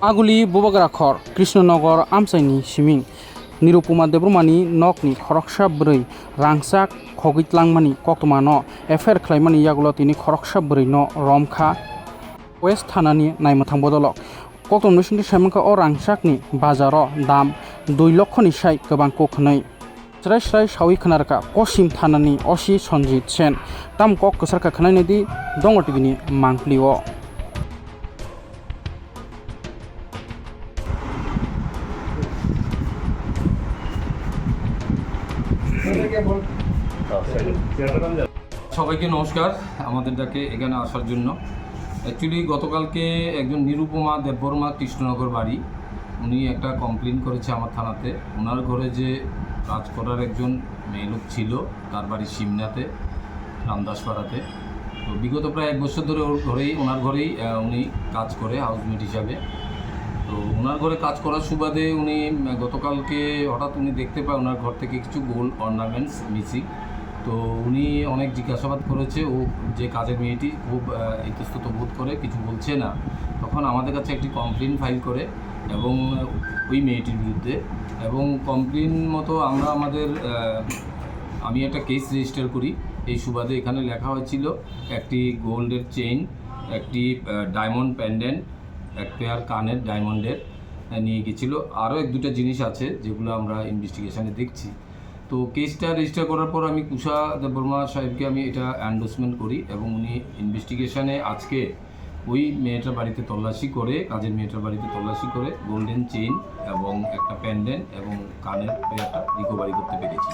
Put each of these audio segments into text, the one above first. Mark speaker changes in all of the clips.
Speaker 1: आगुली बबाग्राखर कृष्णनगर आमसाइनि सिमिं निरुपमा देब्रमानि नकनि खरकसा ब्रै रांसाक खगैतलांमानि कक्तमा न एफआइआर खालाममानि यागुला तिनि खरकसा ब्रै न रमखा वेस्ट थानानि नायमथां बदलक कक्तम नसुंनि सायमांखा अ रांसाकनि बाजाराव दाम 2 लक्षनि साय गोबां कोखनै स्राय स्राय सावि खोनारका पश्चिम थानानि असि सन्जित सेन ताम कक कसारका खोनायनोदि दङ टिभिनि मांप्लिअ
Speaker 2: সবাইকে নমস্কার আমাদের ডাকে এখানে আসার জন্য। অ্যাকচুয়ালি গতকালকে একজন নিরুপমা দেববর্মা কৃষ্ণনগর বাড়ি, উনি একটা কমপ্লেন করেছে আমার থানাতে। ওনার ঘরে যে কাজ করার একজন মেয়ে লোক ছিল, তার বাড়ি সিমনাতে রামদাসপাড়াতে। তো বিগত প্রায় 1 বছর ধরে ওনার ঘরেই উনি কাজ করে হাউসমেট হিসাবে। তো ওনার ঘরে কাজ করার সুবাদে উনি গতকালকে হঠাৎ উনি দেখতে পায় ওনার ঘর থেকে কিছু গোল্ড অর্নামেন্টস মিসিং। তো উনি অনেক জিজ্ঞাসাবাদ করেছে, ও যে কাজের মেয়েটি খুব ইতস্তত বোধ করে, কিছু বলছে না। তখন আমাদের কাছে একটি কমপ্লেন ফাইল করে এবং ওই মেয়েটির বিরুদ্ধে, এবং কমপ্লেন মতো আমি একটা কেস রেজিস্টার করি। এই সুবাদে এখানে লেখা হয়েছিল একটি গোল্ডের চেইন, একটি ডায়মন্ড প্যান্ডেন্ট, এক পেয়ার কানের ডায়মন্ডের নিয়ে গেছিলো। আরও 1-2টা জিনিস আছে যেগুলো আমরা ইনভেস্টিগেশনে দেখছি। তো কেসটা রেজিস্টার করার পর আমি কুশা দেববর্মা সাহেবকে আমি এটা এন্ডোর্সমেন্ট করি এবং উনি ইনভেস্টিগেশনে আজকে ওই মেয়েটার বাড়িতে তল্লাশি করে, কাজের মেয়েটার বাড়িতে তল্লাশি করে গোল্ডেন চেইন এবং একটা প্যান্ডেন্ট এবং কানের পেয়ারটা রিকভারি করতে পেরেছি।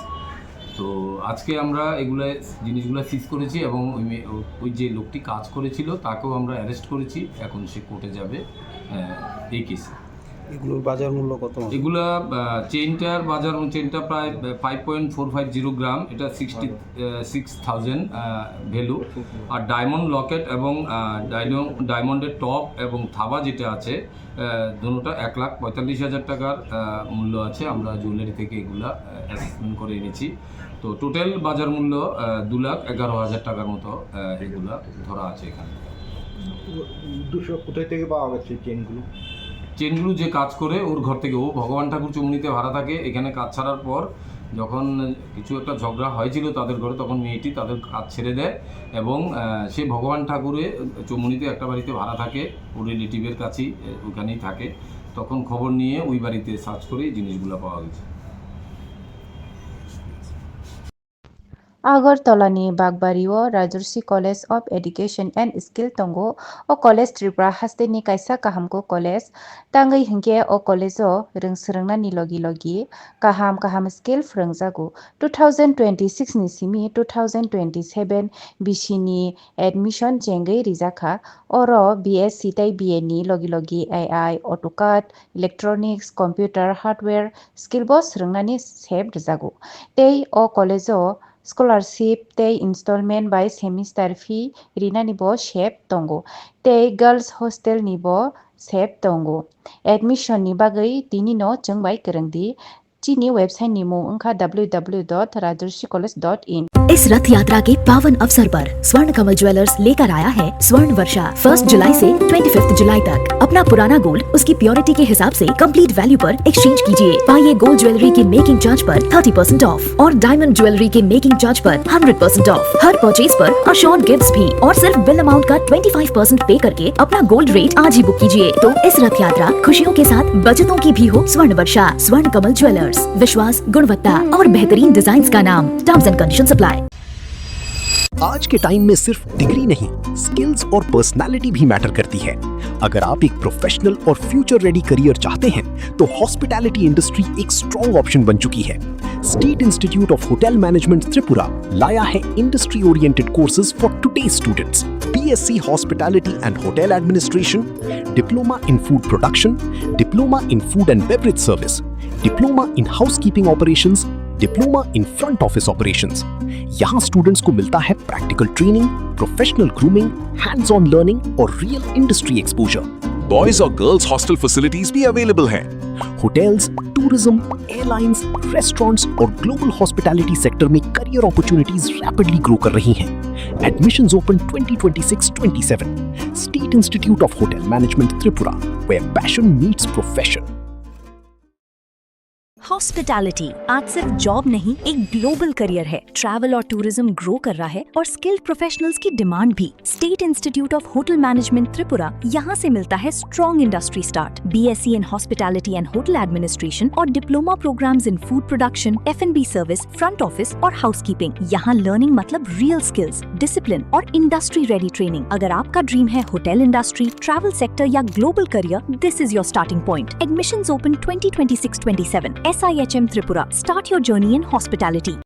Speaker 2: তো আজকে আমরা জিনিসগুলো সিজ করেছি এবং ওই যে লোকটি কাজ করেছিল তাকেও আমরা অ্যারেস্ট করেছি। এখন সে কোর্টে যাবে এই কেসে।
Speaker 3: এগুলোর বাজার মূল্য কত?
Speaker 2: এগুলা চেইনটা প্রায় 5.450 গ্রাম, এটা 66,000 ভ্যালু। আর ডায়মন্ড লকেট এবং ডায়মন্ডের টপ এবং থাবা যেটা আছে, দুটোটা 1,45,000 টাকার মূল্য আছে। আমরা জুয়েলারি থেকে এগুলা অ্যাসেসমেন্ট করে এনেছি। তো টোটাল বাজার মূল্য 2,11,000 টাকার মতো এগুলা ধরা আছে এখানে।
Speaker 3: কোথায় থেকে পাওয়া গেছে
Speaker 2: চেনগুলো যে কাজ করে ওর ঘর থেকে, ও ভগবান ঠাকুর চমুনিতে ভাড়া থাকে। এখানে কাজ ছাড়ার পর যখন কিছু একটা ঝগড়া হয়েছিল তাদের ঘরে, তখন মেয়েটি তাদের কাজ ছেড়ে দেয় এবং সে ভগবান ঠাকুরে চমুনিতে একটা বাড়িতে ভাড়া থাকে, ওর রিলেটিভের কাছেই ওখানেই থাকে। তখন খবর নিয়ে ওই বাড়িতে সার্চ করে জিনিসগুলো পাওয়া গেছে।
Speaker 4: Agartalani Bagbario Rajarsi College of Education and Skill Tongo o College Tripura haste ni kaisa kahamko college tangai hingke o college o ringsrangna ni logi kaham skill frangjago 2026 ni simi 2027 bishini admission jengai rijaka oro BSc tai BA ni logi AI AutoCAD electronics computer hardware skill boss rangna save rijago tei o college o scholarship tei installment by semester fee rina nibo save tongo tei girls hostel nibo save tongo admission ni bagai tini no chungbai kerengdi chini website ni mo ungkha www.rajarsicollege.in।
Speaker 5: इस रथ यात्रा के पावन अवसर पर स्वर्ण कमल jewellers लेकर आया है स्वर्ण वर्षा 1 जुलाई से 25 जुलाई तक। अपना पुराना गोल्ड उसकी प्योरिटी के हिसाब से कंप्लीट वैल्यू पर एक्सचेंज कीजिए। पाइए गोल्ड ज्वेलरी के मेकिंग चार्ज पर 30% ऑफ और डायमंड ज्वेलरी के मेकिंग चार्ज पर 100% ऑफ। हर परचेज पर अशोर्ड गिफ्ट्स भी, और सिर्फ बिल अमाउंट का 25% पे करके अपना गोल्ड रेट आज ही बुक कीजिए। तो इस रथ यात्रा खुशियों के साथ बचतों की भी हो। स्वर्ण वर्षा स्वर्ण कमल ज्वेलर्स, विश्वास, गुणवत्ता और बेहतरीन डिजाइन का नाम। Terms and conditions apply.
Speaker 6: आज के टाइम में सिर्फ डिग्री नहीं, स्किल्स और पर्सनालिटी भी मैटर करती है। अगर आप एक प्रोफेशनल और फ्यूचर रेडी करियर चाहते हैं तो हॉस्पिटैलिटी इंडस्ट्री एक स्ट्रॉन्ग ऑप्शन बन चुकी है। State institute of hotel management Tripura लाया है industry oriented courses for today's students. BSc hospitality and hotel administration, diploma in food production, diploma in food and beverage service, diploma in housekeeping operations, diploma in front office operations. यहाँ students को मिलता है practical training, professional grooming, hands on learning और real industry exposure.
Speaker 7: Boys और girls hostel facilities भी available हैं।
Speaker 6: Hotels, tourism, airlines, restaurants और global hospitality sector में करियर अपॉर्चुनिटीज रैपिडली ग्रो कर रही हैं। Admissions open 2026-27. State Institute of Hotel Management Tripura, where passion meets profession.
Speaker 8: Hospitality आज सिर्फ जॉब नहीं, एक ग्लोबल करियर है। ट्रैवल और टूरिज्म ग्रो कर रहा है और स्किल्ड प्रोफेशनल्स की डिमांड भी। State institute of hotel management Tripura, यहाँ से मिलता है strong industry start, BSc in hospitality and hotel administration और diploma programmes in food production, F&B service, front office और हाउसकीपिंग। यहाँ लर्निंग मतलब रियल स्किल्स, डिसिप्लिन और इंडस्ट्री रेडी ट्रेनिंग। अगर आपका ड्रीम है होटल इंडस्ट्री, ट्रैवल सेक्टर या global career, this is your starting point. Admissions open 2026-27. SIHM Tripura. Start your journey in hospitality.